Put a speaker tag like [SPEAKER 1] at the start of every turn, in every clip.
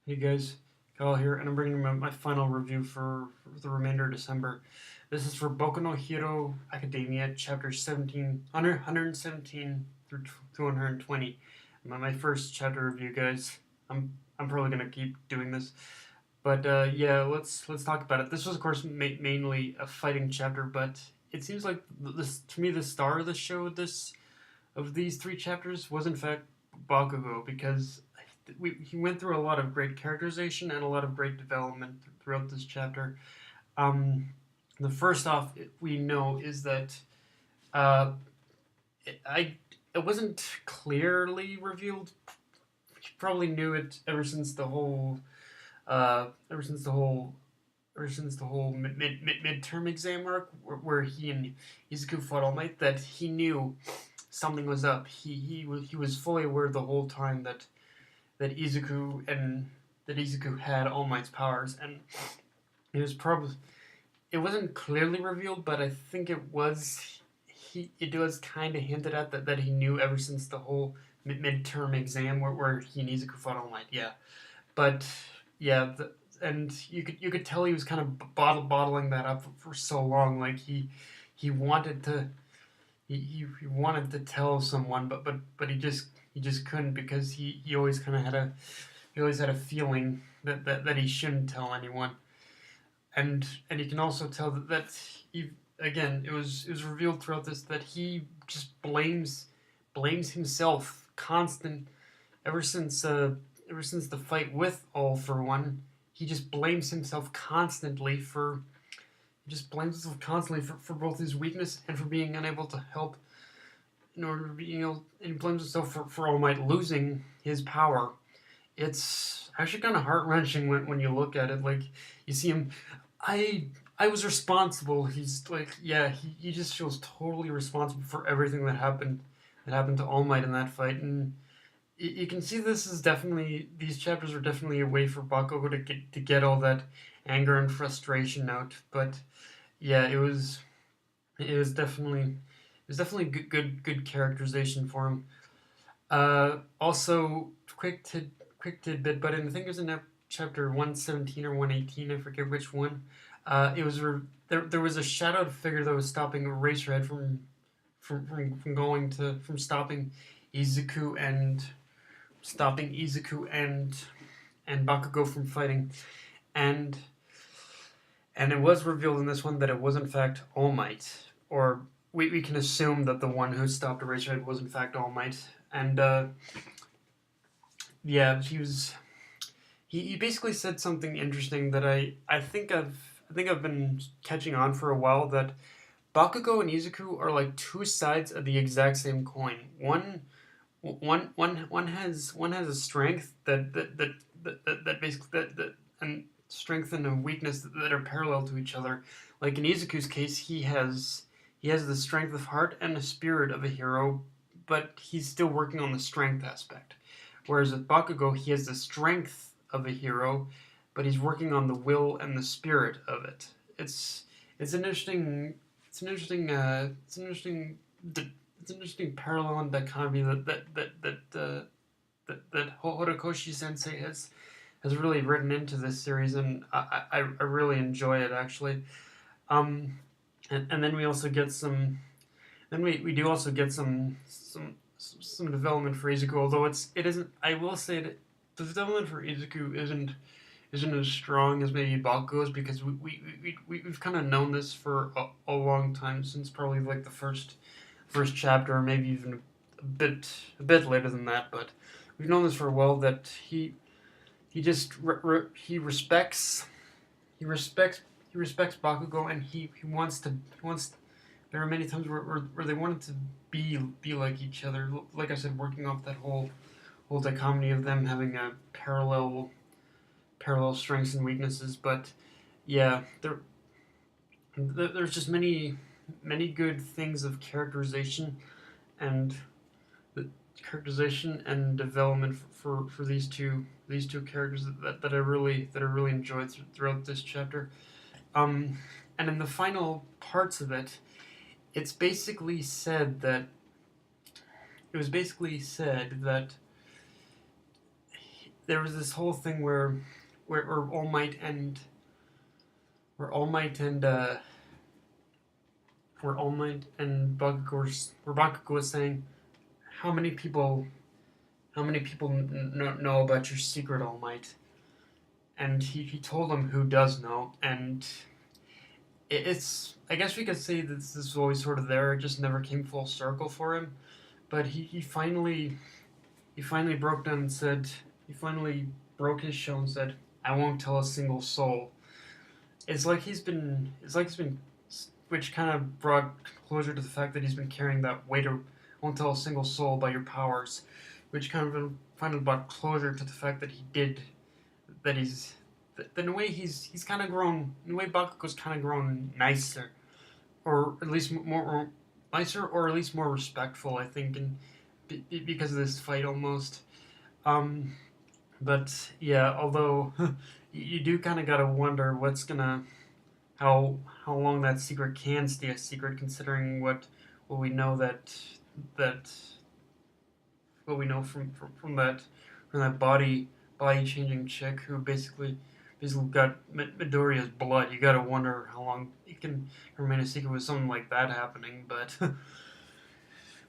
[SPEAKER 1] Hey guys, Kyle here, and I'm bringing my final review for the remainder of December. This is for Boku no Hero Academia, chapter 17, 117 through 120. My first chapter review, guys. I'm probably gonna keep doing this, but yeah, let's talk about it. This was, of course, mainly a fighting chapter, but it seems like this to me the star of the show of these three chapters was in fact Bakugo because he went through a lot of great characterization and a lot of great development throughout this chapter. Um, the first off we know is that uh, it wasn't clearly revealed. He probably knew it ever since the whole midterm exam arc where he and Izuku fought All Might, that he knew something was up. He was fully aware the whole time that Izuku had All Might's powers, and it was probably it wasn't clearly revealed, but I think it was. It was kind of hinted at that he knew ever since the whole midterm exam where he and Izuku fought All Might. Yeah, but yeah, and you could tell he was kind of bottling that up for so long. Like he wanted to he wanted to tell someone, but he just couldn't because he always kind of had a he always had a feeling that he shouldn't tell anyone. And you can also tell that he, again, it was revealed throughout this that he just blames himself constant ever since the fight with All For One. He just blames himself constantly for for both his weakness and for being unable to help in order to be able, and he blames himself for All Might losing his power. It's actually kind of heart wrenching when you look at it. Like, you see him, I I was responsible. He's like, yeah, he just feels totally responsible for everything that happened to All Might in that fight. And you can see this is definitely, these chapters are definitely a way for Bakugo to get all that anger and frustration out. But yeah, it was definitely good characterization for him. Also, quick tidbit, but I think it was in chapter 117 or 118, I forget which one. It was there was a shadowed figure that was stopping Eraserhead from stopping Izuku and stopping Izuku and Bakugo from fighting, and and it was revealed in this one that it was in fact All Might, or we can assume that the one who stopped Eraserhead was in fact All Might. And yeah, he basically said something interesting that I think I've been catching on for a while, that Bakugo and Izuku are like two sides of the exact same coin. One has a strength that basically and strength and a weakness that are parallel to each other. Like in Izuku's case, he has the strength of heart and the spirit of a hero, but he's still working on the strength aspect. Whereas with Bakugo, he has the strength of a hero, but he's working on the will and the spirit of it. It's it's an interesting it's an interesting it's an interesting it's an interesting parallel and dichotomy that Horikoshi Sensei has really written into this series, and I really enjoy it actually. Um, and then we also get some then we do also get some development for Izuku, although it isn't. I will say that the development for Izuku isn't as strong as maybe Bakugo's, because we've kind of known this for a long time, since probably like the first chapter, or maybe even a bit later than that. But we've known this for a while, that he just he respects Bakugo, and he wants to he wants. There are many times where they wanted to be like each other. Like I said, working off that whole dichotomy of them having a parallel strengths and weaknesses. But yeah, there's just many good things of and the characterization and development for these two characters that I really enjoyed throughout this chapter. Um, and in the final parts of it, it's basically said that it was basically said there was this whole thing where All Might and where All Might and where All Might and Bakugo was saying, how many people know about your secret, All Might? And he told them who does know, and it's, I guess we could say that this was always sort of there. It just never came full circle for him. But he finally broke down and said, he finally broke his shell and said, I won't tell a single soul. It's like he's been, which kind of brought closure to the fact that he's been carrying that weight of won't tell a single soul by your powers, which kind of finally brought closure to the fact that he did, that he's, that in a way he's kind of grown, in a way Bakugo's kind of grown nicer, or at least more nicer, or at least more respectful, I think, and because of this fight almost. Um, but yeah, although you do kind of gotta wonder what's gonna how long that secret can stay a secret, considering what we know that what we know from that body changing chick who basically got Midoriya's blood. You gotta wonder how long it can remain a secret with something like that happening, but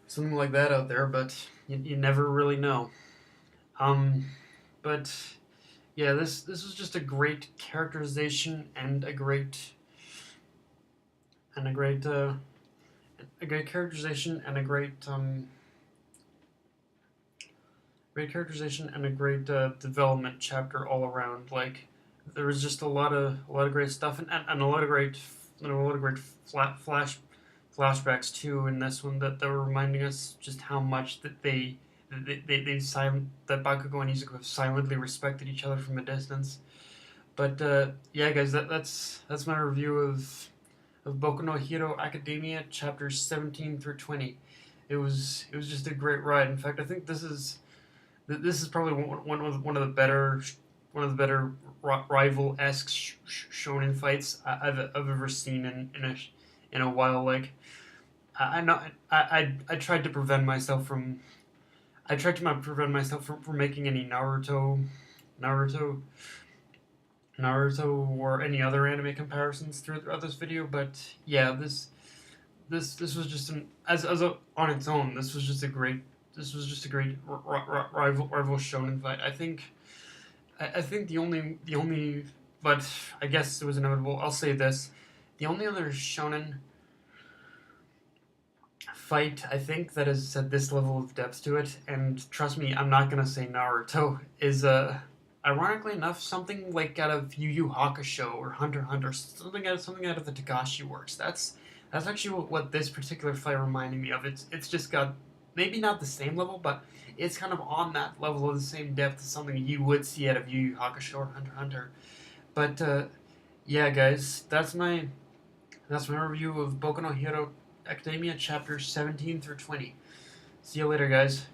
[SPEAKER 1] something like that out there. But you never really know. Um, but yeah, this was just a great characterization and and a great a great characterization and a great characterization and a great development chapter all around. Like there was just a lot of great stuff and a lot of great flashbacks too in this one that were reminding us just how much that that Bakugo and Izuku have silently respected each other from a distance. But yeah, guys, that's my review of Boku no Hero Academia chapters 17 through 20. It was just a great ride. In fact, I think this is probably one of the better rival-esque shonen fights I've ever seen in a while. Like I tried to prevent myself from from making any Naruto or any other anime comparisons throughout this video, but yeah, this was just on its own. This was just a great rival shonen fight. I think the only but I guess it was inevitable. I'll say this: the only other shonen fight I think that has had this level of depth to it, and trust me, I'm not gonna say Naruto, is ironically enough something like out of Yu Yu Hakusho or Hunter x Hunter, something out of the Tagashi works. That's actually what this particular fight reminded me of. It's just got maybe not the same level, but it's kind of on that level of the same depth as something you would see out of Yu Yu Hakusho or Hunter x Hunter. But yeah, guys, that's my review of Boku no Hero Academia chapters 17 through 20. See you later, guys.